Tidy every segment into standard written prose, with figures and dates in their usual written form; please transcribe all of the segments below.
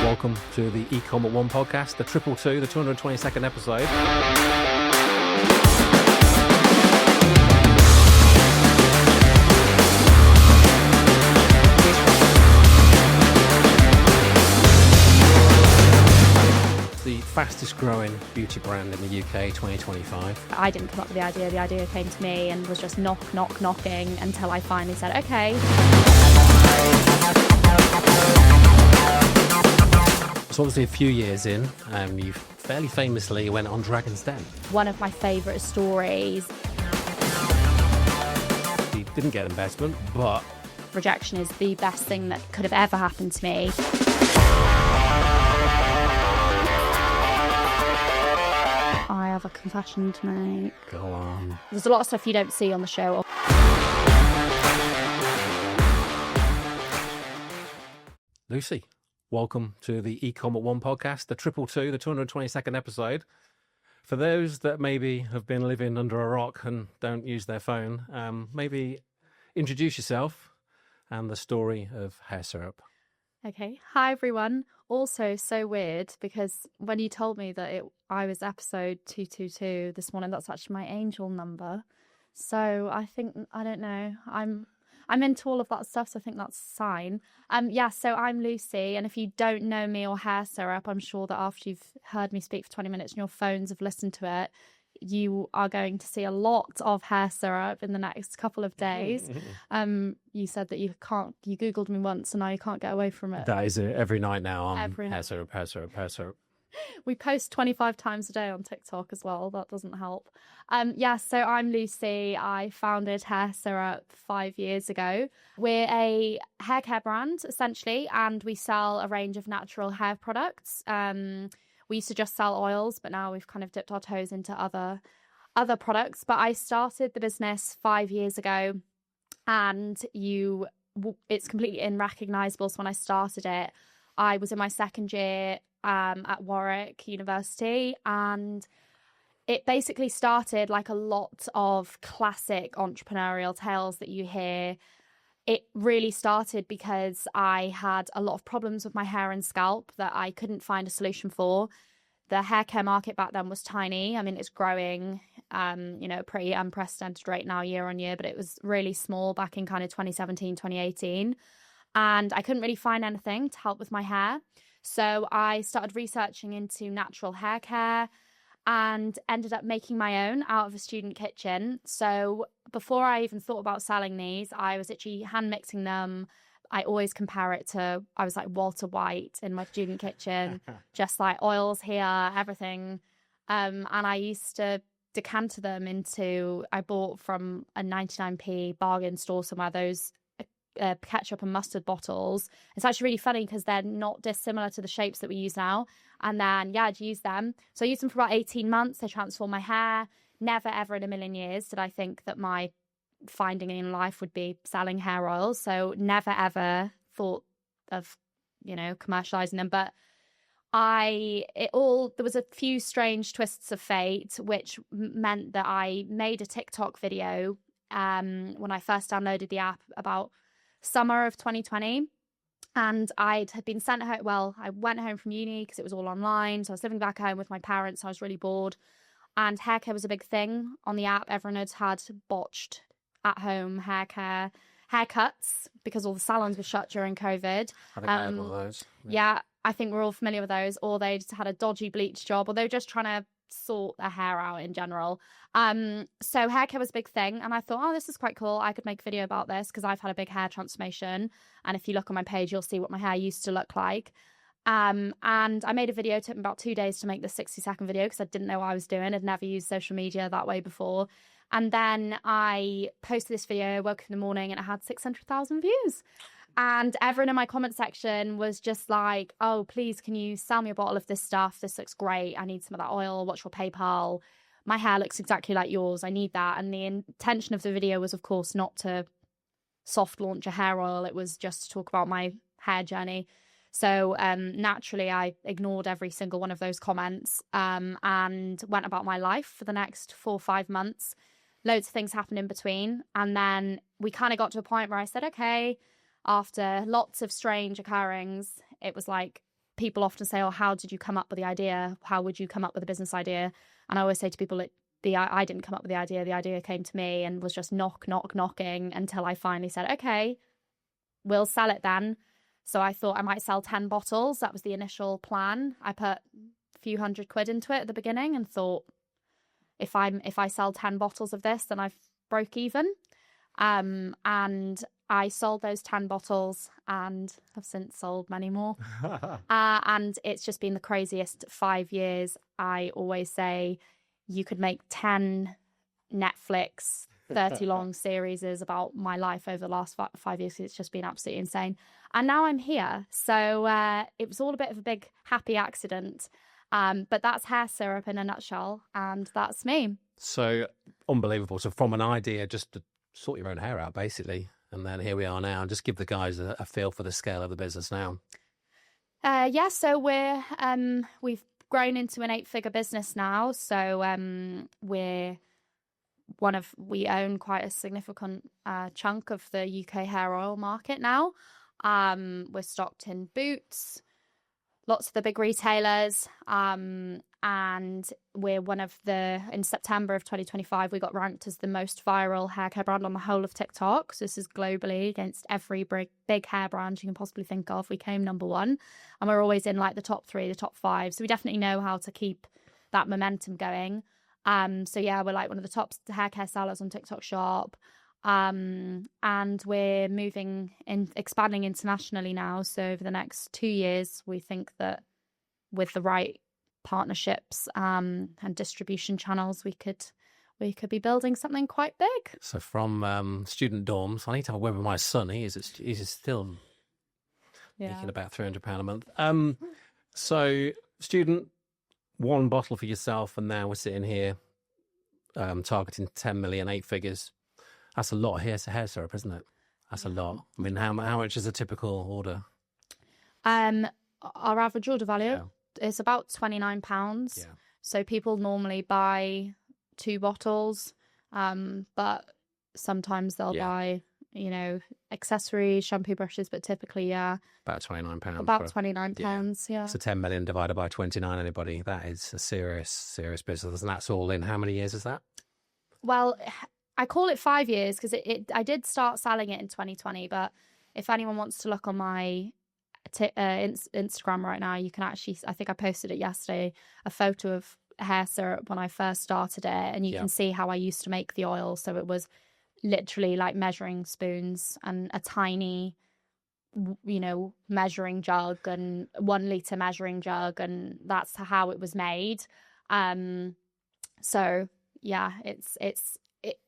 Welcome to the eComOne podcast, the 222, the 222nd episode. The fastest growing beauty brand in the UK 2025. I didn't come up with the idea came to me and was just knocking until I finally said, okay. So obviously a few years in, you fairly famously went on Dragon's Den. One of my favourite stories. You didn't get investment, but... Rejection is the best thing that could have ever happened to me. I have a confession to make. Go on. There's a lot of stuff you don't see on the show. Lucie, welcome to the eComOne podcast, the 222, the 222nd episode. For those that maybe have been living under a rock and don't use their phone, maybe introduce yourself and the story of hair syrup. Okay. Hi, everyone. Also, so weird because when you told me that I was episode 222 this morning, that's actually my angel number. So I think, I don't know, I'm into all of that stuff, so I think that's a sign. So I'm Lucie, and if you don't know me or hair syrup, I'm sure that after you've heard me speak for 20 minutes and your phones have listened to it, you are going to see a lot of hair syrup in the next couple of days. You said that you Googled me once and now you can't get away from it. That is it. Every night now, hair syrup. We post 25 times a day on TikTok as well. That doesn't help. So I'm Lucie. I founded Hair Syrup 5 years ago. We're a hair care brand, essentially, and we sell a range of natural hair products. We used to just sell oils, but now we've kind of dipped our toes into other products. But I started the business 5 years ago, and it's completely unrecognisable. So when I started it, I was in my second year at Warwick University, and it basically started like a lot of classic entrepreneurial tales that you hear. It really started because I had a lot of problems with my hair and scalp that I couldn't find a solution for. The hair care market back then was tiny. I mean, it's growing, pretty unprecedented rate now year on year, but it was really small back in kind of 2017, 2018. And I couldn't really find anything to help with my hair. So I started researching into natural hair care and ended up making my own out of a student kitchen. So before I even thought about selling these, I was actually hand mixing them. I always compare it to, I was like Walter White in my student kitchen, just like oils here, everything. And I used to decant them I bought from a 99p bargain store somewhere, those ketchup and mustard bottles. It's actually really funny because they're not dissimilar to the shapes that we use now. And then, I'd use them. So I used them for about 18 months. They transformed my hair. Never, ever in a million years did I think that my finding in life would be selling hair oils. So never, ever thought of, commercializing them. But there was a few strange twists of fate, which meant that I made a TikTok video when I first downloaded the app about summer of 2020. And I had been sent home. Well, I went home from uni because it was all online. So I was living back home with my parents. So I was really bored. And hair care was a big thing on the app. Everyone had botched at-home hair care haircuts because all the salons were shut during COVID. I think I had one of those. Yeah, I think we're all familiar with those. Or they just had a dodgy bleach job, or they were just trying to sort their hair out in general. So hair care was a big thing, and I thought, this is quite cool. I could make a video about this because I've had a big hair transformation, and if you look on my page, you'll see what my hair used to look like. And I made a video. It took me about 2 days to make the 60-second video because I didn't know what I was doing. I'd never used social media that way before. And then I posted this video, woke up in the morning, and it had 600,000 views. And everyone in my comment section was just like, oh, please, can you sell me a bottle of this stuff? This looks great. I need some of that oil. What's your PayPal? My hair looks exactly like yours. I need that. And the intention of the video was, of course, not to soft launch a hair oil. It was just to talk about my hair journey. So naturally, I ignored every single one of those comments and went about my life for the next 4 or 5 months. Loads of things happened in between. And then we kind of got to a point where I said, okay, after lots of strange occurrings, it was like, people often say, oh, how did you come up with the idea? How would you come up with a business idea? And I always say to people, I didn't come up with the idea came to me and was just knocking until I finally said, okay, we'll sell it then. So I thought I might sell 10 bottles. That was the initial plan. I put a few £100 into it at the beginning and thought, if I sell 10 bottles of this, then I've broke even. And I sold those 10 bottles and have since sold many more. And it's just been the craziest 5 years. I always say you could make 10 Netflix 30 long series about my life over the last 5 years. It's just been absolutely insane. And now I'm here. So it was all a bit of a big happy accident. But that's hair syrup in a nutshell. And that's me. So unbelievable. So from an idea just to sort your own hair out, basically. And then here we are now. Just give the guys a feel for the scale of the business now. Yeah, so we've grown into an 8-figure business now. So we own quite a significant chunk of the UK hair oil market now. We're stocked in Boots, lots of the big retailers, and we're in September of 2025, we got ranked as the most viral hair care brand on the whole of TikTok. So this is globally against every big hair brand you can possibly think of. We came number 1, and we're always in like the top 3, the top 5. So we definitely know how to keep that momentum going. So yeah, we're like one of the top hair care sellers on TikTok Shop. And we're expanding internationally now. So over the next 2 years, we think that with the right partnerships and distribution channels, we could be building something quite big. So from student dorms, I need to have a word with my son. He's still making about £300 a month. So student, 1 bottle for yourself, and now we're sitting here targeting 10 million, 8 figures. That's a lot of hair syrup, isn't it? That's a lot. I mean, how much is a typical order? Our average order value is about £29. Yeah. So people normally buy 2 bottles, but sometimes they'll buy, accessories, shampoo brushes, but typically, about £29. About £29, yeah. So 10 million divided by 29, anybody, that is a serious business. And that's all in. How many years is that? Well, I call it 5 years because I did start selling it in 2020, but if anyone wants to look on my Instagram right now, you can actually, I think I posted it yesterday, a photo of hair syrup when I first started it, and you can see how I used to make the oil. So it was literally like measuring spoons and a tiny, measuring jug and 1 litre measuring jug, and that's how it was made. So yeah,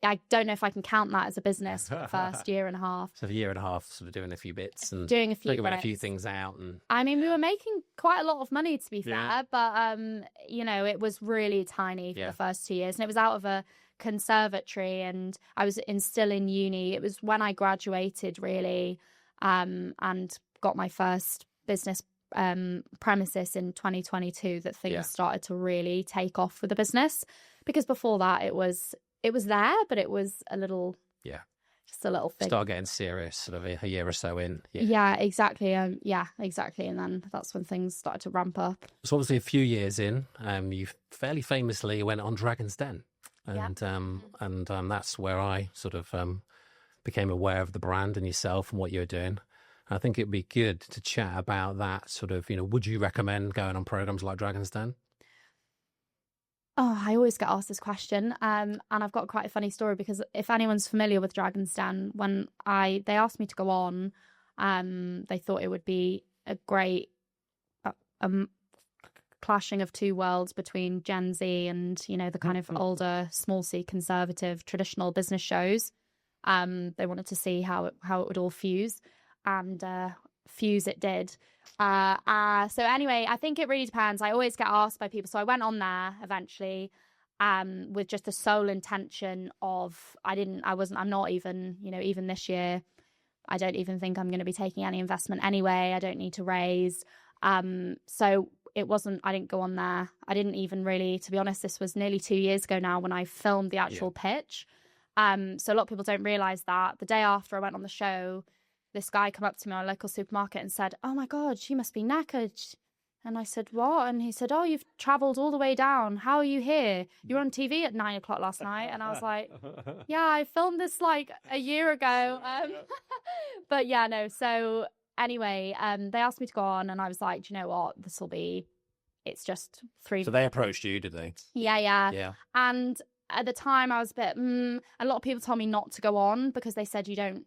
I don't know if I can count that as a business for the first year and a half. So a year and a half, sort of doing a few bits and doing a few things out. And I mean, we were making quite a lot of money, to be fair, but it was really tiny for the first 2 years, and it was out of a conservatory, and I was still in uni. It was when I graduated, really, and got my first business premises in 2022 that things started to really take off for the business, because before that it was there, but it was a little just a little thing. Start getting serious sort of a year or so in. Yeah, exactly. Exactly. And then that's when things started to ramp up. So obviously a few years in, you fairly famously went on Dragon's Den, and that's where I sort of became aware of the brand and yourself and what you're doing. I think it'd be good to chat about that sort of, would you recommend going on programs like Dragon's Den? Oh, I always get asked this question, and I've got quite a funny story, because if anyone's familiar with Dragon's Den, when they asked me to go on, they thought it would be a great clashing of 2 worlds between Gen Z and the kind of older, small C, conservative, traditional business shows. They wanted to see how it would all fuse, and fuse it did. So anyway, I think it really depends. I always get asked by people. So I went on there eventually, with just the sole intention of, I'm not even, even this year, I don't even think I'm going to be taking any investment anyway. I don't need to raise. So it wasn't, I didn't go on there. I didn't even really, to be honest, this was nearly 2 years ago now when I filmed the actual pitch. So a lot of people don't realize that the day after I went on the show, this guy came up to me at a local supermarket and said, "Oh my God, she must be knackered. And I said, what? And he said, oh, you've travelled all the way down. How are you here? You were on TV at 9 o'clock last night. And I was like, yeah, I filmed this like a year ago. But yeah, no. So anyway, they asked me to go on and I was like, do you know what? It's just 3. So they approached you, did they? Yeah. And at the time I was a bit, a lot of people told me not to go on because they said, you don't,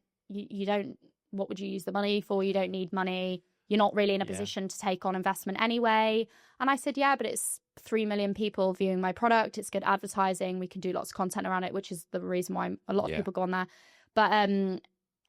what would you use the money for? You don't need money. You're not really in a position to take on investment anyway. And I said, yeah, but it's 3 million people viewing my product. It's good advertising. We can do lots of content around it, which is the reason why a lot of people go on there. But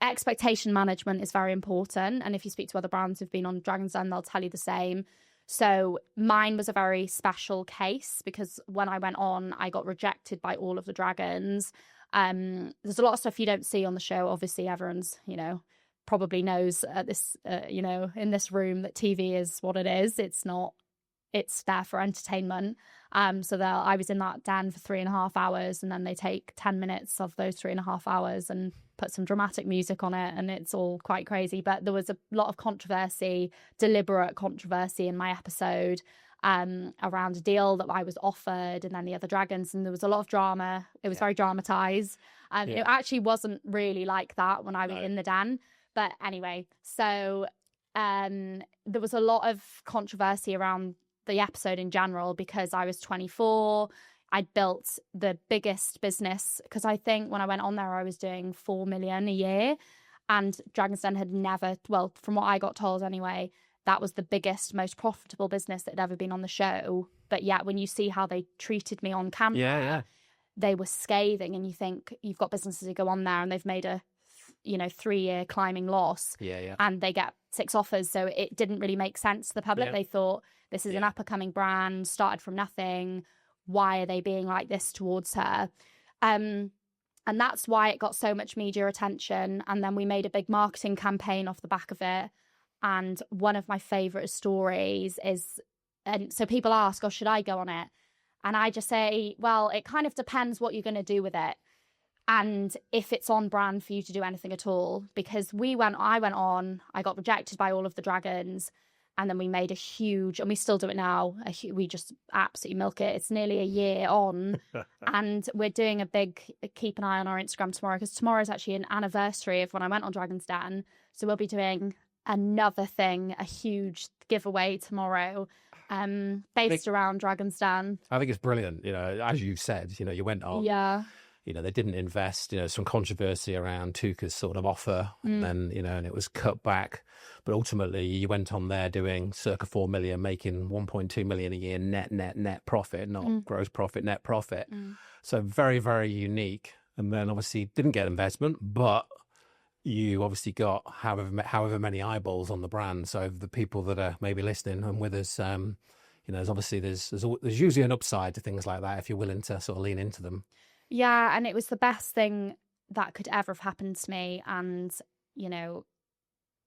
expectation management is very important. And if you speak to other brands who've been on Dragon's Den, they'll tell you the same. So mine was a very special case because when I went on, I got rejected by all of the dragons. There's a lot of stuff you don't see on the show. Obviously, everyone's, probably knows at this, in this room that TV is what it is. It's not, it's there for entertainment. So I was in that den for 3.5 hours and then they take 10 minutes of those 3.5 hours and put some dramatic music on it. And it's all quite crazy. But there was a lot of controversy, deliberate controversy in my episode around a deal that I was offered and then the other dragons. And there was a lot of drama. It was very dramatized. It actually wasn't really like that when I was in the den. But anyway, so there was a lot of controversy around the episode in general because I was 24. I'd built the biggest business because I think when I went on there, I was doing 4 million a year. And Dragon's Den had never, well, from what I got told anyway, that was the biggest, most profitable business that had ever been on the show. But yet when you see how they treated me on camera, they were scathing. And you think you've got businesses who go on there and they've made a 3-year climbing loss and they get 6 offers. So it didn't really make sense to the public. They thought this is an up and coming brand, started from nothing. Why are they being like this towards her? And that's why it got so much media attention. And then we made a big marketing campaign off the back of it. And one of my favorite stories is, and so people ask, oh, should I go on it? And I just say, well, it kind of depends what you're going to do with it. And if it's on brand for you to do anything at all, because I went on, I got rejected by all of the dragons, and then we made a huge, and we still do it now, we just absolutely milk it. It's nearly a year on, and we're doing a big, keep an eye on our Instagram tomorrow, because tomorrow is actually an anniversary of when I went on Dragon's Den. So we'll be doing another thing, a huge giveaway tomorrow, based around Dragon's Den. I think it's brilliant. As you said, you went on. Yeah. They didn't invest, some controversy around Tuka's sort of offer, and then, and it was cut back. But ultimately, you went on there doing circa 4 million, making 1.2 million a year net profit, not gross profit, net profit. So very, very unique. And then obviously didn't get investment, but you obviously got however many eyeballs on the brand. So the people that are maybe listening and with us, there's obviously there's usually an upside to things like that if you're willing to sort of lean into them. Yeah, and it was the best thing that could ever have happened to me. And,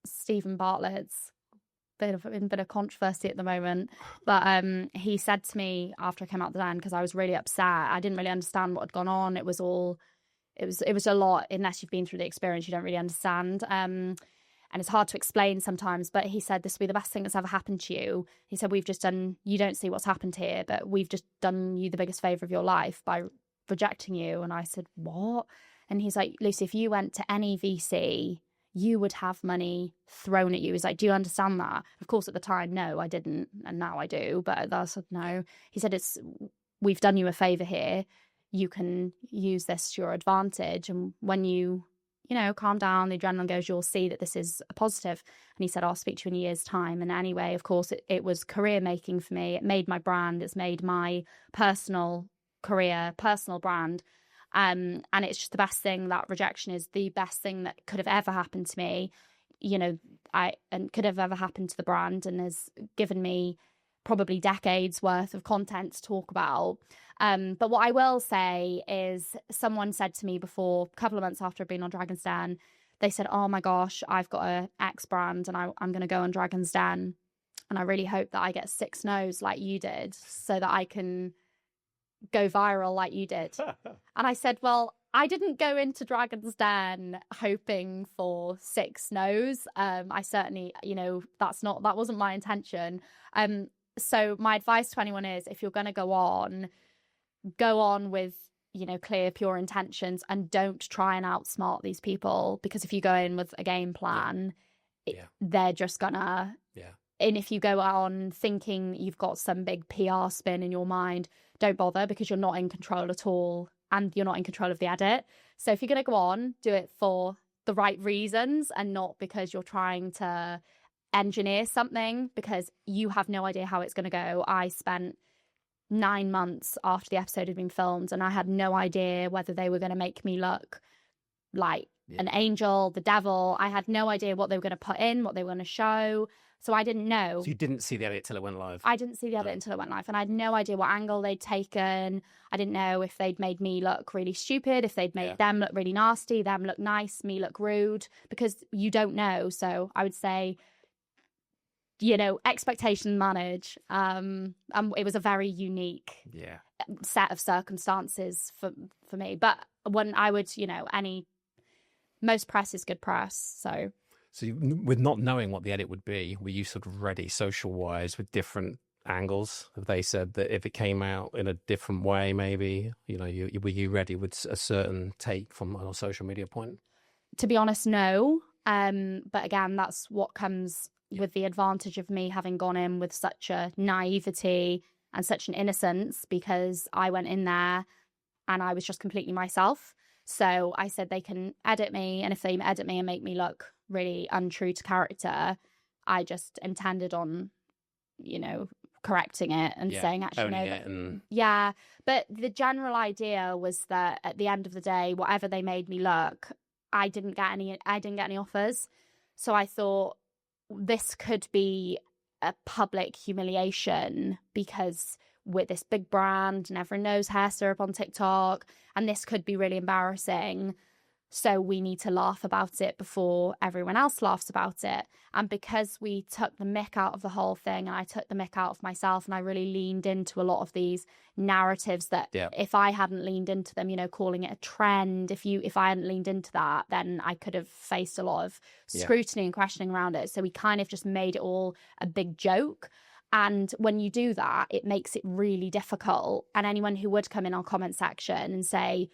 Stephen Bartlett's in a bit of controversy at the moment. But he said to me after I came out the den, because I was really upset, I didn't really understand what had gone on. It was a lot. Unless you've been through the experience, you don't really understand. And it's hard to explain sometimes. But he said, this will be the best thing that's ever happened to you. He said, you don't see what's happened here, but we've just done you the biggest favour of your life by rejecting you. And I said, what? And he's like, Lucie, if you went to any VC, you would have money thrown at you. He's like, do you understand that? Of course, at the time, no, I didn't. And now I do. But I said, no. He said, we've done you a favor here. You can use this to your advantage. And when you calm down, the adrenaline goes, you'll see that this is a positive. And he said, I'll speak to you in a year's time. And anyway, of course, it was career making for me. It made my brand. It's made my personal career, personal brand. And it's just the best thing. That rejection is the best thing that could have ever happened to me, and could have ever happened to the brand, and has given me probably decades worth of content to talk about. But what I will say is, someone said to me before, a couple of months after I'd been on Dragon's Den, they said, oh my gosh, I've got a X brand and I'm going to go on Dragon's Den. And I really hope that I get 6 no's like you did, so that I can go viral like you did. And I said, well, I didn't go into Dragon's Den hoping for 6 no's. I certainly, that wasn't my intention. So my advice to anyone is, if you're going to go on with, clear, pure intentions, and don't try and outsmart these people, because if you go in with a game plan, they're just gonna. Yeah. And if you go on thinking you've got some big PR spin in your mind, don't bother, because you're not in control at all, and you're not in control of the edit. So if you're going to go on, do it for the right reasons, and not because you're trying to engineer something, because you have no idea how it's going to go. I spent 9 months after the episode had been filmed, and I had no idea whether they were going to make me look like an angel, the devil. I had no idea what they were going to put in, what they were going to show. So I didn't know. So you didn't see the edit till it went live? I didn't see the edit until it went live. And I had no idea what angle they'd taken. I didn't know if they'd made me look really stupid, if they'd made them look really nasty, them look nice, me look rude, because you don't know. So I would say, expectation manage. It was a very unique set of circumstances for me. But when I would, most press is good press. So with not knowing what the edit would be, were you sort of ready social-wise with different angles? Have they said that if it came out in a different way, maybe, were you ready with a certain take from a social media point? To be honest, no. But again, that's what comes with the advantage of me having gone in with such a naivety and such an innocence, because I went in there and I was just completely myself. So I said they can edit me, and if they edit me and make me look really untrue to character, I just intended on, correcting it and saying, actually, no. But the general idea was that at the end of the day, whatever they made me look, I didn't get any offers. So I thought this could be a public humiliation, because with this big brand and everyone knows hair syrup on TikTok, and this could be really embarrassing. So we need to laugh about it before everyone else laughs about it. And because we took the mick out of the whole thing, and I took the mick out of myself, and I really leaned into a lot of these narratives that if I hadn't leaned into them, calling it a trend, if I hadn't leaned into that, then I could have faced a lot of scrutiny and questioning around it. So we kind of just made it all a big joke. And when you do that, it makes it really difficult. And anyone who would come in our comment section and say,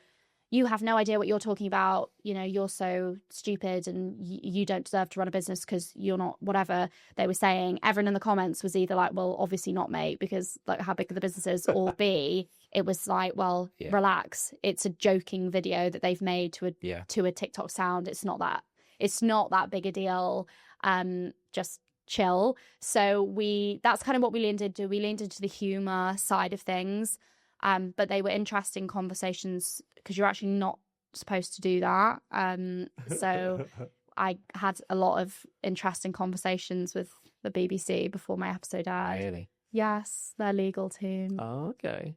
you have no idea what you're talking about, you're so stupid and you don't deserve to run a business because you're not, whatever they were saying, everyone in the comments was either like, well, obviously not, mate, because like, how big are the businesses? Or B, it was like, well, relax. It's a joking video that they've made to a TikTok sound. It's not that big a deal. Just chill. So that's kind of what we leaned into. We leaned into the humor side of things. But they were interesting conversations, because you're actually not supposed to do that. So I had a lot of interesting conversations with the BBC before my episode aired. Really? Yes, their legal team. Oh, okay.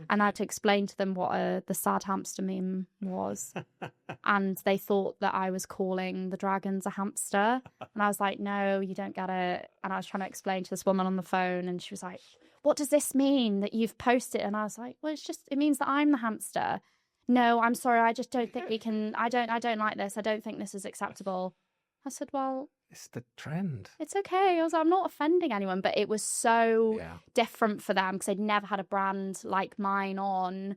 And I had to explain to them what the sad hamster meme was. And they thought that I was calling the dragons a hamster. And I was like, no, you don't get it. And I was trying to explain to this woman on the phone, and she was like, what does this mean that you've posted? And I was like, well, it means that I'm the hamster. No, I'm sorry. I just don't think we can. I don't like this. I don't think this is acceptable. I said, well, it's the trend. It's okay. I was like, I'm not offending anyone, but it was so different for them, because they'd never had a brand like mine on.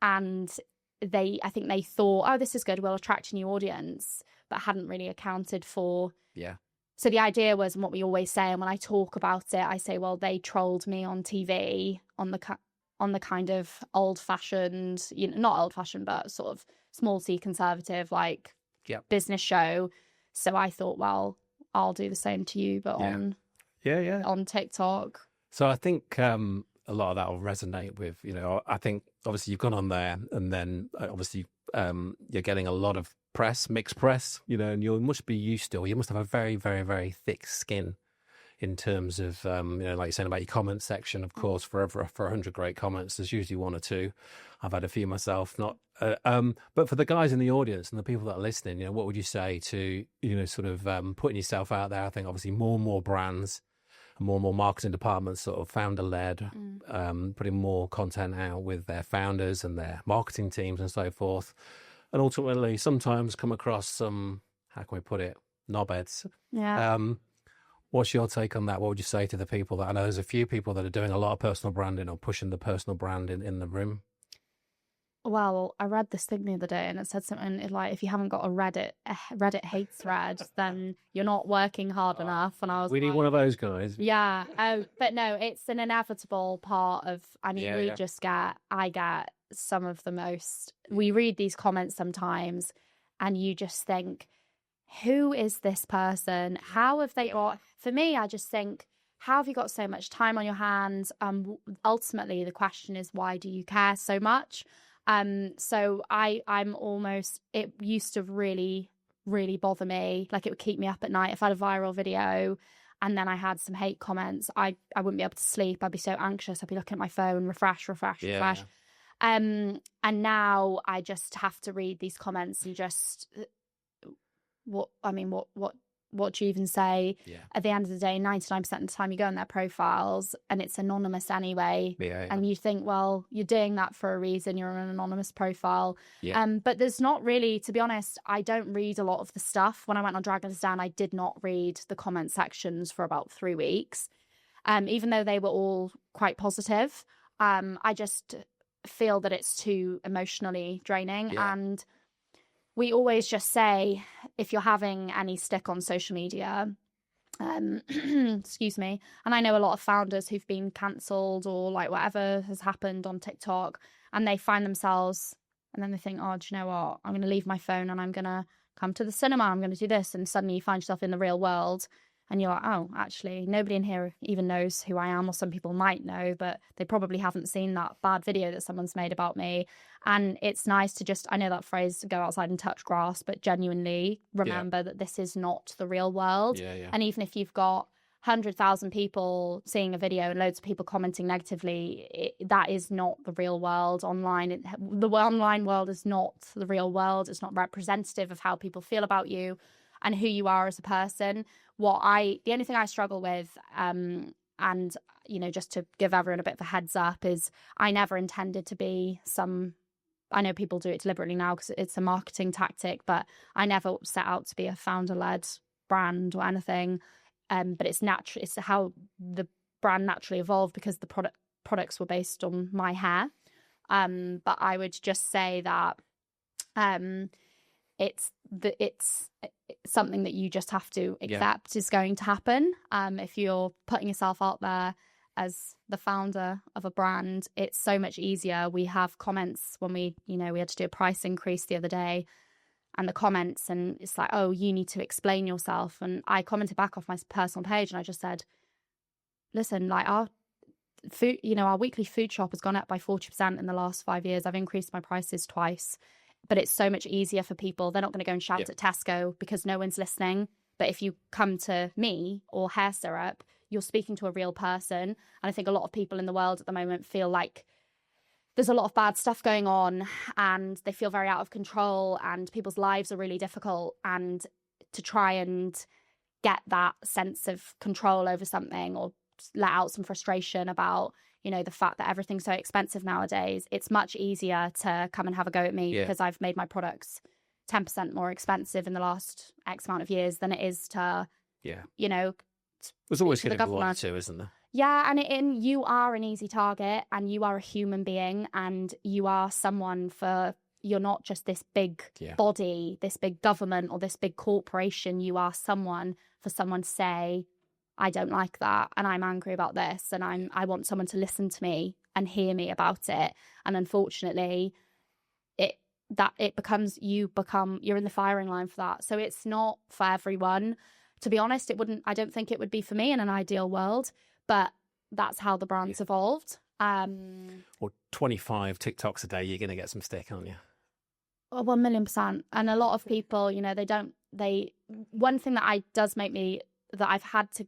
And I think they thought, oh, this is good, we'll attract a new audience, but hadn't really accounted for. Yeah. So the idea was, and what we always say, and when I talk about it, I say, well, they trolled me on TV on the kind of old-fashioned, not old-fashioned, but sort of small C conservative, business show. So I thought, well, I'll do the same to you, but on TikTok. So I think a lot of that will resonate with, I think obviously you've gone on there, and then obviously you're getting a lot of press, mixed press, and you must be used to, you must have a very, very, very thick skin in terms of, like you're saying about your comment section. Of course, for 100 great comments, there's usually 1 or 2. I've had a few myself, but for the guys in the audience and the people that are listening, what would you say to, sort of putting yourself out there? I think obviously more and more brands, more and more marketing departments, sort of founder-led, putting more content out with their founders and their marketing teams and so forth. and ultimately sometimes come across some, how can we put it, knobheads. Yeah. What's your take on that? What would you say to the people that, I know there's a few people that are doing a lot of personal branding or pushing the personal brand in the room? Well, I read this thing the other day and it said something like, if you haven't got a Reddit hate thread, then you're not working hard enough. And I was We need like, one of those guys. yeah. Oh, but no, it's an inevitable part of, I mean, I get some of the most, we read these comments sometimes and you just think, who is this person? How have they got, for me, I just think, how have you got so much time on your hands? Ultimately, the question is, why do you care so much? So I'm almost, it used to really, really bother me. Like it would keep me up at night. If I had a viral video and then I had some hate comments, I wouldn't be able to sleep. I'd be so anxious. I'd be looking at my phone, refresh. And now I just have to read these comments and just, what do you even say? At the end of the day, 99% of the time you go on their profiles and it's anonymous anyway. And you think, well, you're doing that for a reason. You're an anonymous profile. But there's not really, to be honest, I don't read a lot of the stuff. When I went on Dragon's Den, I did not read the comment sections for about 3 weeks. Even though they were all quite positive. I just feel that it's too emotionally draining. And we always just say, if you're having any stick on social media, excuse me, and I know a lot of founders who've been cancelled or like whatever has happened on TikTok, and they find themselves, and then they think, oh, do you know what? I'm going to leave my phone and I'm going to come to the cinema. I'm going to do this. And suddenly you find yourself in the real world and you're like, oh, actually, nobody in here even knows who I am, or some people might know, but they probably haven't seen that bad video that someone's made about me. And it's nice to just, I know that phrase, go outside and touch grass, but genuinely remember that this is not the real world. And even if you've got 100,000 people seeing a video and loads of people commenting negatively, that is not the real world online. The online world is not the real world. It's not representative of how people feel about you and who you are as a person. The only thing I struggle with, and, you know, just to give everyone a bit of a heads up, is I never intended to be I know people do it deliberately now because it's a marketing tactic, but I never set out to be a founder-led brand or anything. But it's natural. It's how the brand naturally evolved because the products were based on my hair. But I would just say that it's something that you just have to accept is going to happen. If you're putting yourself out there as the founder of a brand, it's so much easier. We have comments when we had to do a price increase the other day, and the comments, and it's like, oh, you need to explain yourself. And I commented back off my personal page and I just said, listen, like our food, our weekly food shop has gone up by 40% in the last 5 years. I've increased my prices twice. But it's so much easier for people. They're not going to go and shout at Tesco because no one's listening. But if you come to me or Hair Syrup, you're speaking to a real person. And I think a lot of people in the world at the moment feel like there's a lot of bad stuff going on and they feel very out of control and people's lives are really difficult. And to try and get that sense of control over something or let out some frustration about the fact that everything's so expensive nowadays, it's much easier to come and have a go at me because I've made my products 10% more expensive in the last X amount of years than it is to, there's always going to be one or two, isn't there? Yeah, and you are an easy target and you are a human being and you are someone you're not just this big body, this big government or this big corporation. You are someone for someone to say, I don't like that and I'm angry about this and I want someone to listen to me and hear me about it. And unfortunately, you're in the firing line for that. So it's not for everyone. To be honest, I don't think it would be for me in an ideal world, but that's how the brand's evolved. Or 25 TikToks a day, you're going to get some stick, aren't you? Oh, 1,000,000%. And a lot of people, one thing that I've had to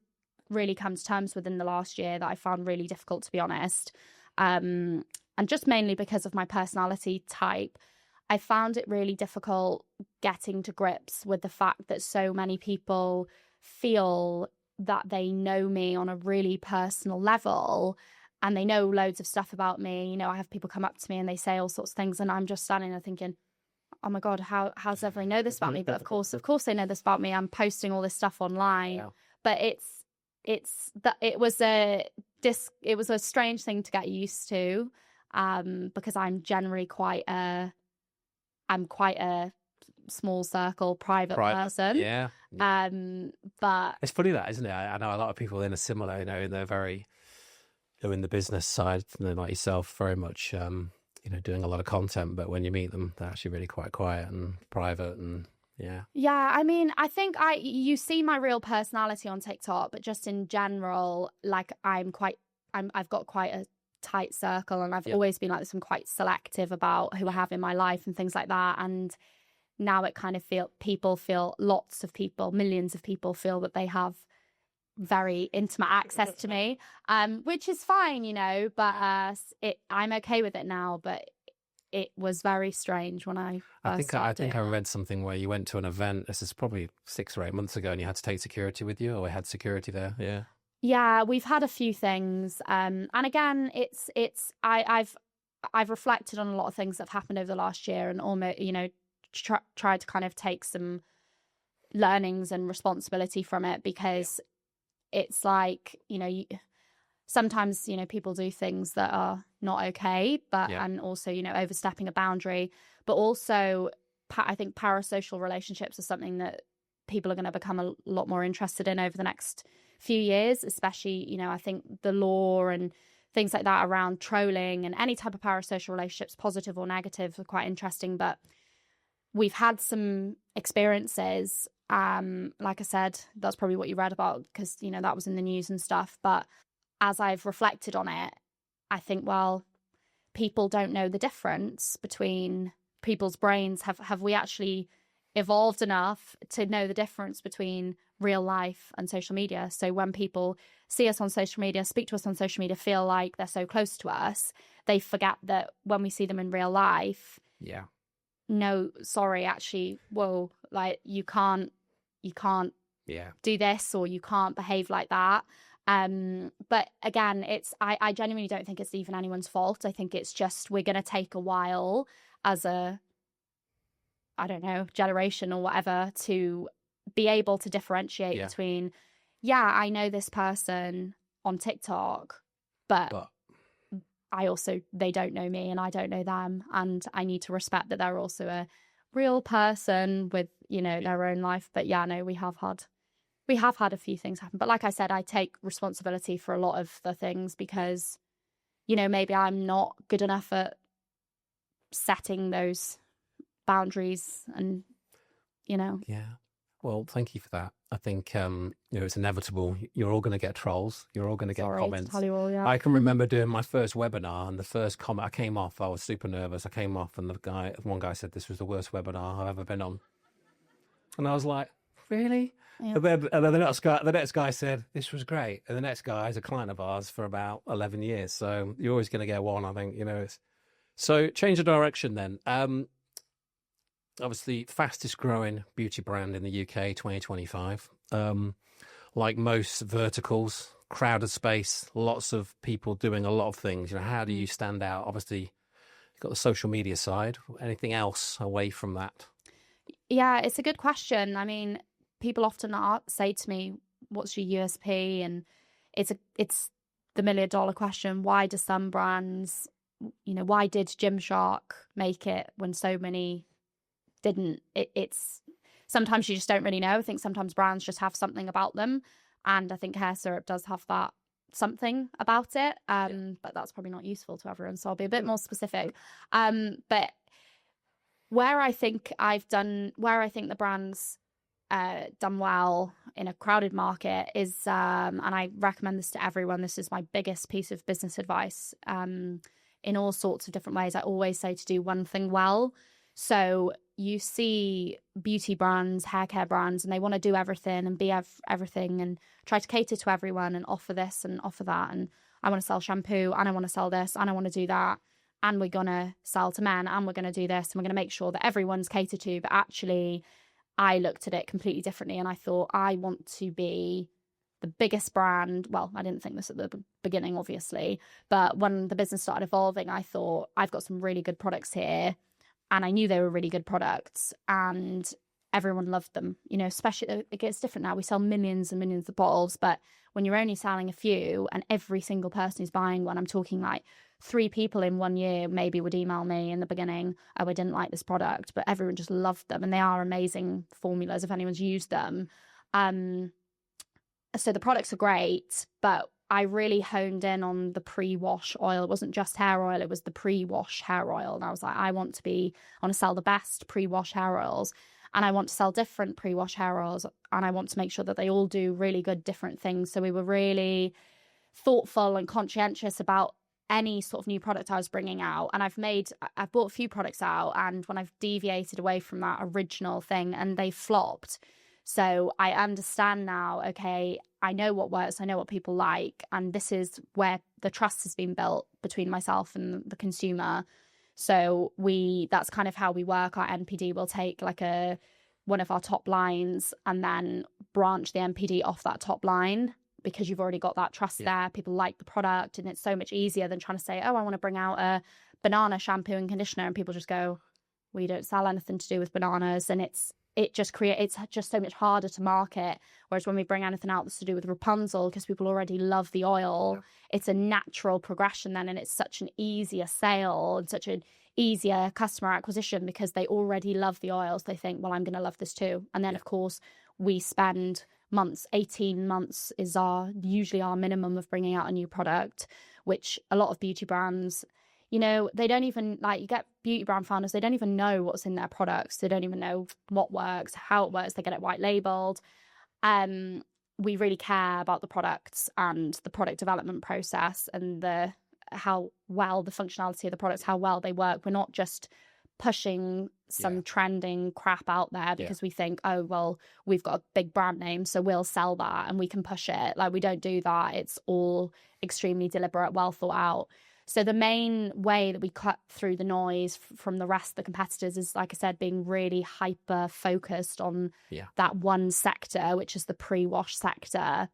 really come to terms with in the last year that I found really difficult, to be honest, and just mainly because of my personality type, I found it really difficult getting to grips with the fact that so many people feel that they know me on a really personal level and they know loads of stuff about me. I have people come up to me and they say all sorts of things and I'm just standing there thinking, oh my God, how's everyone know this about me? But of course they know this about me. I'm posting all this stuff online. Yeah. But it was a strange thing to get used to, because I'm generally quite a small circle private person. Yeah. But It's funny that, isn't it? I know a lot of people in a similar, in they're very, in the business side, like yourself, very much, doing a lot of content. But when you meet them, they're actually really quite quiet and private, and yeah. Yeah, I mean, I think you see my real personality on TikTok, but just in general, like I've got quite a tight circle, and I've always been like this. I'm quite selective about who I have in my life and things like that. And now it kind of lots of people, millions of people feel that they have very intimate access to me, which is fine, but I'm okay with it now. But it was very strange when I think I read something where you went to an event. This is probably 6 or 8 months ago, and you had to take security with you, or had security there. Yeah. Yeah, we've had a few things, and again, I've reflected on a lot of things that have happened over the last year, and almost tried to kind of take some learnings and responsibility from it, because it's like sometimes people do things that are not okay, but and also overstepping a boundary. But also I think parasocial relationships are something that people are going to become a lot more interested in over the next few years, especially I think the law and things like that around trolling and any type of parasocial relationships, positive or negative, are quite interesting. But we've had some experiences, like I said, that's probably what you read about, because that was in the news and stuff. But as I've reflected on it, I think, well, people don't know the difference between people's brains. Have we actually evolved enough to know the difference between real life and social media? So when people see us on social media, speak to us on social media, feel like they're so close to us, they forget that when we see them in real life, no, sorry, actually, whoa, like you can't do this, or you can't behave like that. But again, I genuinely don't think it's even anyone's fault. I think it's just we're going to take a while as a, I don't know, generation or whatever, to be able to differentiate between, I know this person on TikTok, but I also, they don't know me and I don't know them, and I need to respect that they're also a real person with their own life. But no, we have had a few things happen. But like I said, I take responsibility for a lot of the things, because maybe I'm not good enough at setting those boundaries, and Well, thank you for that. I think it's inevitable. You're all going to get trolls. You're all going to get comments. To tell you all, yeah. I can remember doing my first webinar, and the first comment I came off, I was super nervous. I came off, and one guy said this was the worst webinar I've ever been on, and I was like, really? Yeah. And then the next guy said this was great, and the next guy is a client of ours for about 11 years. So you're always going to get one, I think. So change of direction then. Obviously, fastest growing beauty brand in the UK 2025. Like most verticals, crowded space, lots of people doing a lot of things. How do you stand out? Obviously, you've got the social media side. Anything else away from that? Yeah, it's a good question. I mean, people often say to me, what's your USP? And it's the $1 million question. Why do some brands, why did Gymshark make it when so many didn't? It's sometimes you just don't really know. I think sometimes brands just have something about them, and I think hair syrup does have that something about it, but that's probably not useful to everyone, so I'll be a bit more specific. But where I think the brand's done well in a crowded market is, and I recommend this to everyone, this is my biggest piece of business advice, in all sorts of different ways. I always say to do one thing well. So you see beauty brands, hair care brands, and they want to do everything and be everything and try to cater to everyone and offer this and offer that. And I want to sell shampoo, and I want to sell this, and I want to do that. And we're going to sell to men, and we're going to do this, and we're going to make sure that everyone's catered to. But actually, I looked at it completely differently, and I thought, I want to be the biggest brand. Well, I didn't think this at the beginning, obviously. But when the business started evolving, I thought, I've got some really good products here. and I knew they were really good products, and everyone loved them. You know, especially, it gets different now. We sell millions and millions of bottles, but when you're only selling a few and every single person who's buying one, I'm talking like 3 people in 1 year maybe would email me in the beginning, oh, I didn't like this product, but everyone just loved them, and they are amazing formulas if anyone's used them. So the products are great, but I really honed in on the pre-wash oil. It wasn't just hair oil, it was the pre-wash hair oil. And I was like, I want to sell the best pre-wash hair oils, and I want to sell different pre-wash hair oils, and I want to make sure that they all do really good different things. So we were really thoughtful and conscientious about any sort of new product I was bringing out. And I've bought a few products out, and when I've deviated away from that original thing and they flopped. So I understand now, okay, I know what works, I know what people like, and this is where the trust has been built between myself and the consumer. So that's kind of how we work. Our NPD will take like one of our top lines and then branch the NPD off that top line, because you've already got that trust there. People like the product, and it's so much easier than trying to say, oh, I want to bring out a banana shampoo and conditioner, and people just go, we don't sell anything to do with bananas, and it's just so much harder to market. Whereas when we bring anything out that's to do with Rapunzel, because people already love the oil, it's a natural progression then, and it's such an easier sale and such an easier customer acquisition, because they already love the oils. They think, well, I'm going to love this too. And then of course we spend months, 18 months is usually our minimum of bringing out a new product, which a lot of beauty brands, you know, they don't even, like, you get beauty brand founders, they don't even know what's in their products. They don't even know what works, how it works. They get it white labeled. We really care about the products and the product development process and how well the functionality of the products, how well they work. We're not just pushing some trending crap out there because we think, oh, well, we've got a big brand name, so we'll sell that and we can push it. Like, we don't do that. It's all extremely deliberate, well thought out. So the main way that we cut through the noise from the rest of the competitors is, like I said, being really hyper focused on that one sector, which is the pre-wash sector.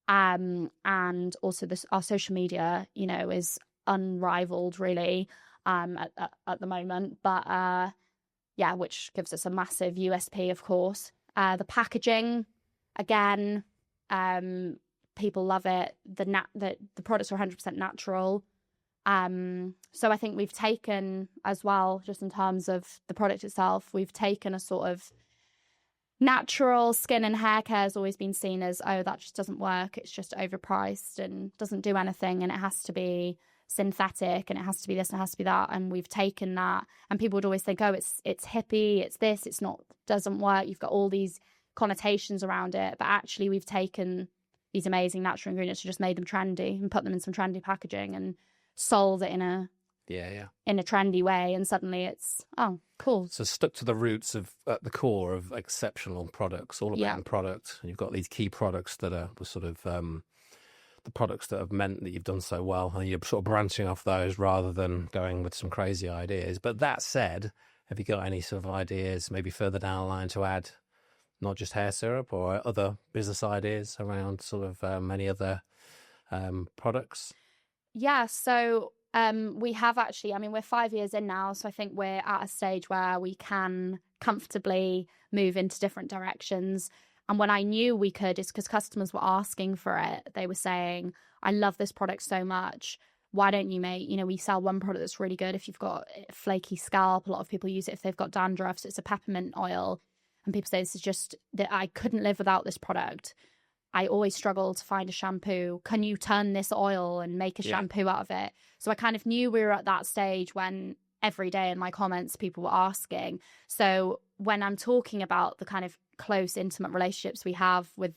And also our social media, you know, is unrivaled really at the moment. But which gives us a massive USP, of course. The packaging, again, people love it. The products are 100% natural. So I think we've taken as well, just in terms of the product itself, we've taken a sort of natural skin and hair care has always been seen as, oh, that just doesn't work. It's just overpriced and doesn't do anything, and it has to be synthetic, and it has to be this, and it has to be that. And we've taken that, and people would always think, oh, it's hippie, it's this, it's not, doesn't work. You've got all these connotations around it, but actually we've taken these amazing natural ingredients and just made them trendy and put them in some trendy packaging and sold it in a trendy way, and suddenly it's, oh, cool. So stuck to the roots of, at the core of, exceptional products, all about product. And you've got these key products that are sort of the products that have meant that you've done so well, and you're sort of branching off those rather than going with some crazy ideas. But that said, have you got any sort of ideas maybe further down the line to add not just hair syrup or other business ideas around sort of many other products? Yeah, so we have actually, I mean, we're 5 years in now, so I think we're at a stage where we can comfortably move into different directions. And when I knew we could, it's because customers were asking for it. They were saying, I love this product so much. Why don't you make, you know, we sell one product that's really good if you've got flaky scalp. A lot of people use it if they've got dandruff. So it's a peppermint oil. And people say, this is just, that I couldn't live without this product. I always struggle to find a shampoo. Can you turn this oil and make a shampoo out of it? So I kind of knew we were at that stage when every day in my comments, people were asking. So when I'm talking about the kind of close, intimate relationships we have with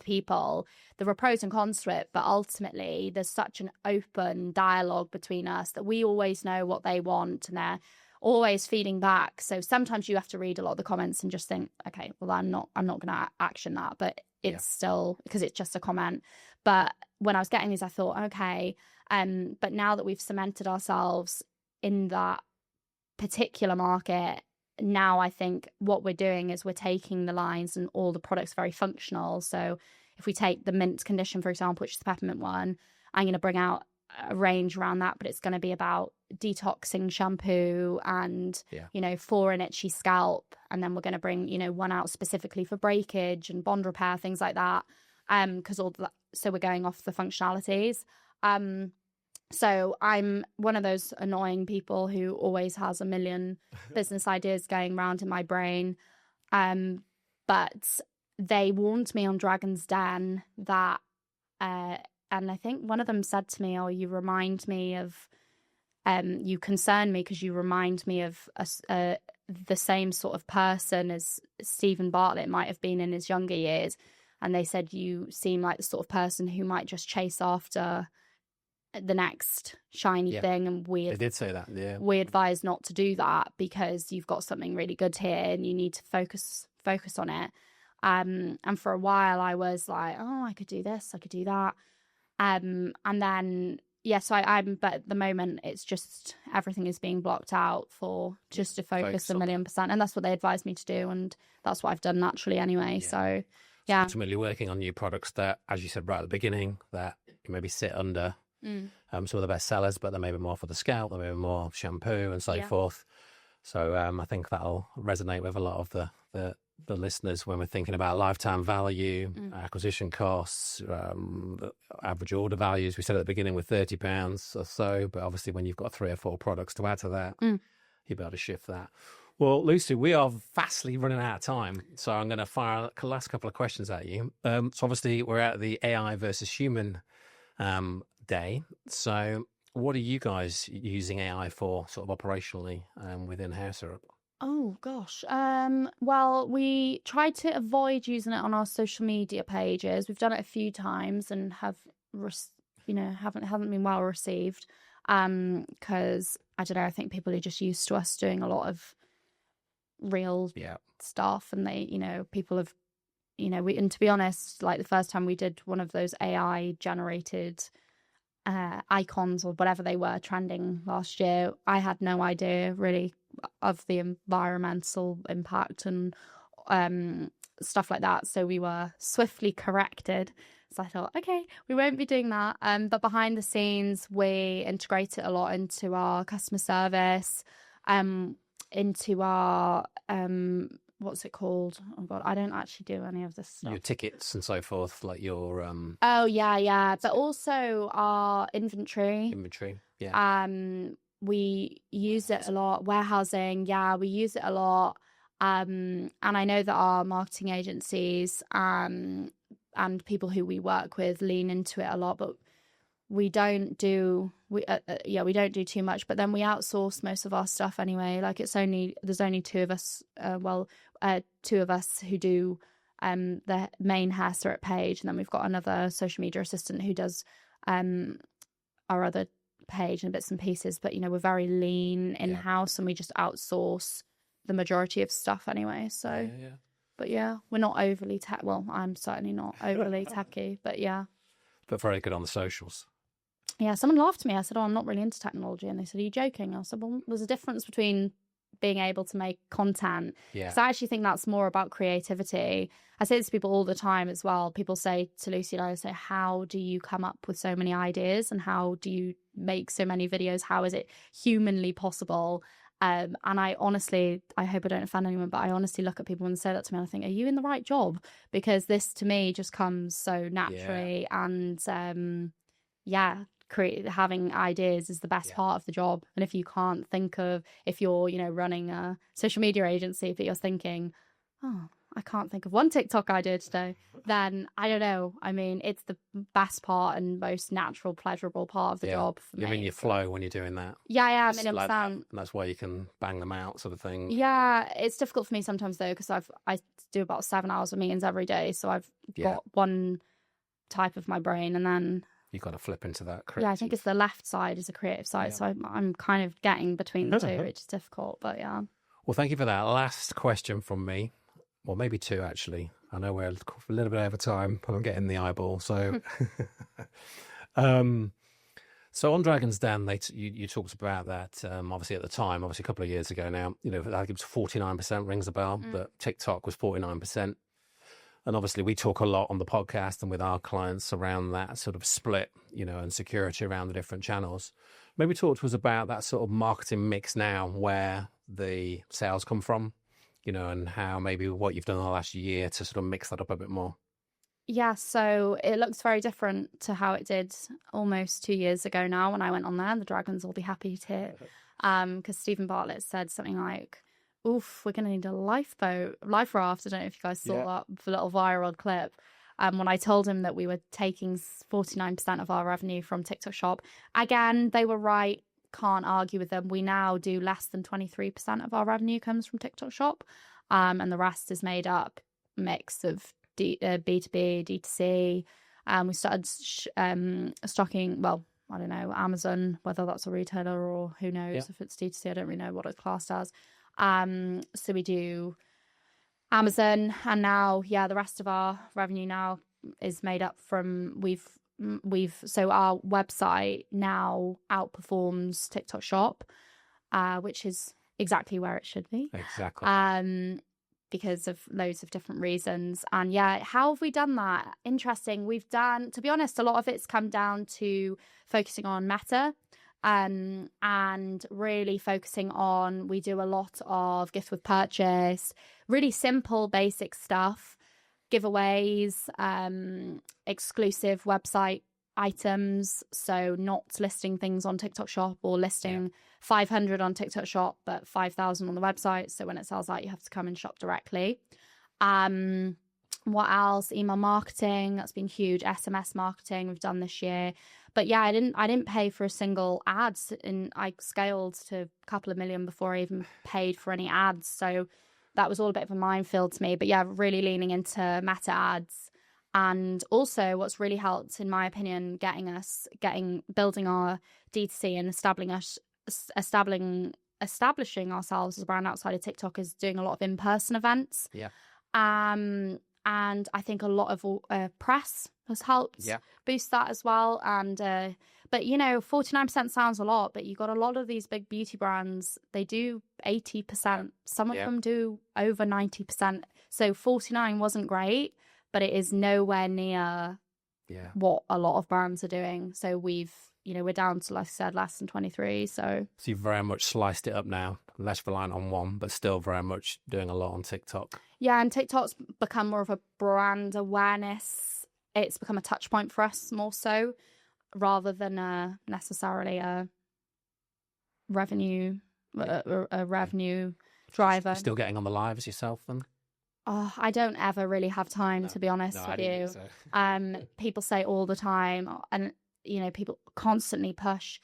people, there are pros and cons to it. But ultimately, there's such an open dialogue between us that we always know what they want, and they're always feeding back. So sometimes you have to read a lot of the comments and just think, okay, well, I'm not going to action that, but it's still, because it's just a comment. But when I was getting these, I thought, okay, but now that we've cemented ourselves in that particular market, now I think what we're doing is we're taking the lines, and all the products very functional. So if we take the mint condition, for example, which is the peppermint one, I'm going to bring out a range around that, but it's going to be about detoxing shampoo and, 4 in itchy scalp. And then we're going to bring, 1 out specifically for breakage and bond repair, things like that. So we're going off the functionalities. So I'm one of those annoying people who always has a million business ideas going around in my brain. But they warned me on Dragon's Den that, and I think one of them said to me, "Oh, you remind me of, you concern me because you remind me of the same sort of person as Stephen Bartlett might have been in his younger years." And they said, "You seem like the sort of person who might just chase after the next shiny thing." And they did say that. Yeah, we advise not to do that because you've got something really good here and you need to focus on it. And for a while I was like, oh, I could do this, I could do that. And then so but at the moment it's just everything is being blocked out for just to focus 1,000,000%, and that's what they advised me to do, and that's what I've done naturally anyway. So ultimately working on new products that, as you said right at the beginning, that you maybe sit under some of the best sellers, but they may be more for the scalp, they may be more shampoo and so forth. So I think that'll resonate with a lot of the listeners when we're thinking about lifetime value, acquisition costs, the average order values. We said at the beginning with £30 or so, but obviously when you've got 3 or 4 products to add to that, you'll be able to shift that. Well, Lucie, we are vastly running out of time, so I'm going to fire the last couple of questions at you. So obviously we're at the AI versus human day. So what are you guys using AI for sort of operationally within Hair Syrup? Oh gosh. Well, we tried to avoid using it on our social media pages. We've done it a few times and haven't been well received. Because I don't know, I think people are just used to us doing a lot of real stuff, and they, people have, and to be honest, like the first time we did one of those AI generated icons or whatever they were trending last year, I had no idea really of the environmental impact and stuff like that. So we were swiftly corrected. So I thought, okay, we won't be doing that. But behind the scenes, we integrate it a lot into our customer service, into our what's it called? Oh god, I don't actually do any of this stuff. Your tickets and so forth, like your Oh yeah, but also our inventory. We use it a lot. Warehousing, we use it a lot. And I know that our marketing agencies and people who we work with lean into it a lot, but we don't do too much. But then we outsource most of our stuff anyway. Like there's only 2 of us. 2 of us who do the main Hair Syrup page, and then we've got another social media assistant who does our other page and bits and pieces. But we're very lean in house, and we just outsource the majority of stuff anyway. So but we're not overly I'm certainly not overly techy, but but very good on the socials. Someone laughed at me. I said, "Oh, I'm not really into technology," and they said, "Are you joking?" I said, "Well, there's a difference between being able to make content." Because I actually think that's more about creativity. I say this to people all the time as well. People say to Lucie and I, say, how do you come up with so many ideas and how do you make so many videos? How is it humanly possible? And I honestly, I hope I don't offend anyone, but I honestly look at people and say that to me and I think, are you in the right job? Because this to me just comes so naturally. And having ideas is the best part of the job. And if you can't think of, if you're running a social media agency, but you're thinking, oh, I can't think of one TikTok idea today, then I don't know. I mean, it's the best part and most natural, pleasurable part of the job for me. You're in your flow when you're doing that. I am. Like and that's why you can bang them out, sort of thing. It's difficult for me sometimes though, because I do about 7 hours of meetings every day, so I've got one type of my brain, and then you've got to flip into that. I think it's the left side is a creative side, so I'm kind of getting between the two, which is difficult, but Well, thank you for that. Last question from me. Well, maybe 2, actually. I know we're a little bit over time, but I'm getting the eyeball. So, so on Dragon's Den, you talked about that, obviously at the time, obviously a couple of years ago now, I think it was 49% rings a bell, but TikTok was 49%. And obviously we talk a lot on the podcast and with our clients around that sort of split, and security around the different channels. Maybe talk to us about that sort of marketing mix now, where the sales come from, and how maybe what you've done in the last year to sort of mix that up a bit more. Yeah, so it looks very different to how it did almost 2 years ago now when I went on there. The Dragons will be happy to hear. Because Stephen Bartlett said something like, oof, we're going to need a life raft. I don't know if you guys saw that little viral clip. When I told him that we were taking 49% of our revenue from TikTok Shop. Again, they were right. Can't argue with them. We now do less than 23% of our revenue comes from TikTok Shop. And the rest is made up mix of B2B, D2C. We started stocking, well, I don't know, Amazon, whether that's a retailer or who knows if it's D2C. I don't really know what it's classed as. So we do Amazon, and now, the rest of our revenue now is made up from so our website now outperforms TikTok Shop, which is exactly where it should be. Exactly. Because of loads of different reasons. And how have we done that? Interesting. We've done, to be honest, a lot of it's come down to focusing on Meta, and really focusing on, we do a lot of gift with purchase, really simple, basic stuff, giveaways, exclusive website items. So not listing things on TikTok Shop or listing 500 on TikTok Shop, but 5,000 on the website. So when it sells out, you have to come and shop directly. What else? Email marketing. That's been huge. SMS marketing we've done this year. But I didn't pay for a single ads, and I scaled to a couple of million before I even paid for any ads. So that was all a bit of a minefield to me. But really leaning into Meta ads. And also what's really helped, in my opinion, building our D2C and establishing ourselves as a brand outside of TikTok is doing a lot of in-person events. Yeah. And I think a lot of press has helped boost that as well. And but 49% sounds a lot, but you got a lot of these big beauty brands, they do 80%. Some of them do over 90%. So 49 wasn't great, but it is nowhere near what a lot of brands are doing. So we're down to, like I said, less than 23. So you've very much sliced it up now, less reliant on one, but still very much doing a lot on TikTok. Yeah, and TikTok's become more of a brand awareness. It's become a touch point for us more so, rather than necessarily a revenue driver. You're still getting on the lives yourself then? Oh, I don't ever really have time, to be honest with you. So. People say all the time, and people constantly push.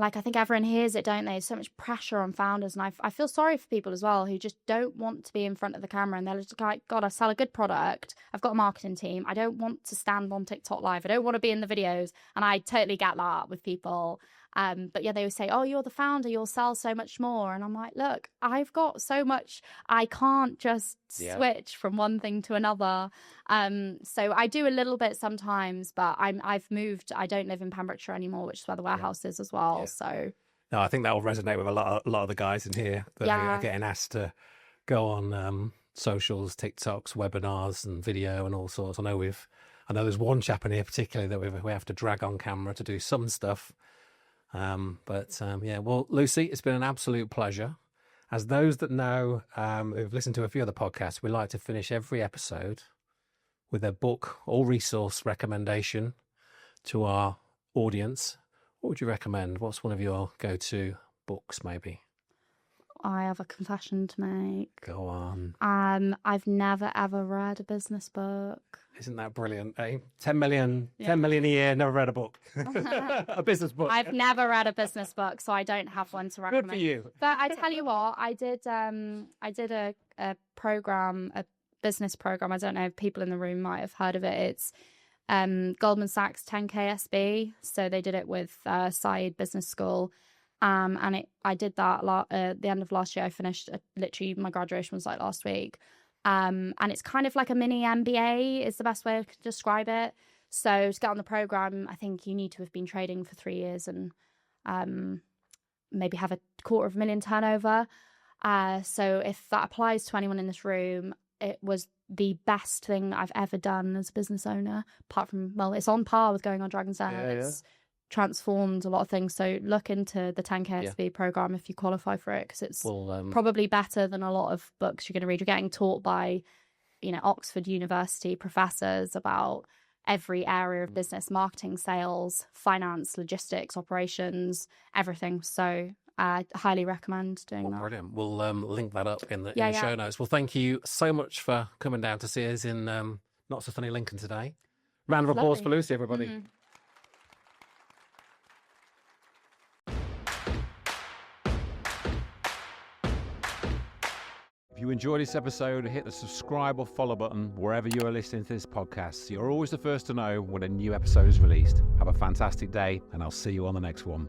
Like, I think everyone hears it, don't they? There's so much pressure on founders, and I feel sorry for people as well who just don't want to be in front of the camera, and they're just like, God, I sell a good product. I've got a marketing team. I don't want to stand on TikTok Live. I don't want to be in the videos, and I totally get that with people. But they always say, oh, you're the founder, you'll sell so much more. And I'm like, look, I've got so much, I can't just switch from one thing to another. So I do a little bit sometimes, but I've moved. I don't live in Pembrokeshire anymore, which is where the warehouse is as well. So no, I think that will resonate with a lot of the guys in here that are getting asked to go on socials, TikToks, webinars and video and all sorts. I know there's one chap in here particularly that we have to drag on camera to do some stuff. Well, Lucie, it's been an absolute pleasure. As those that know, who've listened to a few other podcasts, we like to finish every episode with a book or resource recommendation to our audience. What would you recommend? What's one of your go-to books, maybe? I have a confession to make. Go on. I've never ever read a business book. Isn't that brilliant, eh? 10 million a year, never read a book. A business book. I've never read a business book, so I don't have one to recommend. Good for you. But I tell you what, I did a program, a business program. I don't know if people in the room might have heard of it. It's Goldman Sachs 10K SB. So they did it with Said Business School. I did that at the end of last year. I finished, literally my graduation was like last week. And it's kind of like a mini MBA is the best way I could describe it. So to get on the program, I think you need to have been trading for 3 years and maybe have a $250,000 turnover. So if that applies to anyone in this room, it was the best thing I've ever done as a business owner, apart from, well, it's on par with going on Dragon's Den. It's transformed a lot of things. So look into the 10KSB program if you qualify for it, because it's probably better than a lot of books you're going to read. You're getting taught by, Oxford University professors about every area of business, marketing, sales, finance, logistics, operations, everything. So I highly recommend doing that. Brilliant. We'll link that up in the show notes. Well, thank you so much for coming down to see us in not so sunny Lincoln today. Round of applause for Lucie, everybody. Mm-hmm. If you enjoyed this episode, hit the subscribe or follow button wherever you are listening to this podcast, so you're always the first to know when a new episode is released. Have a fantastic day, and I'll see you on the next one.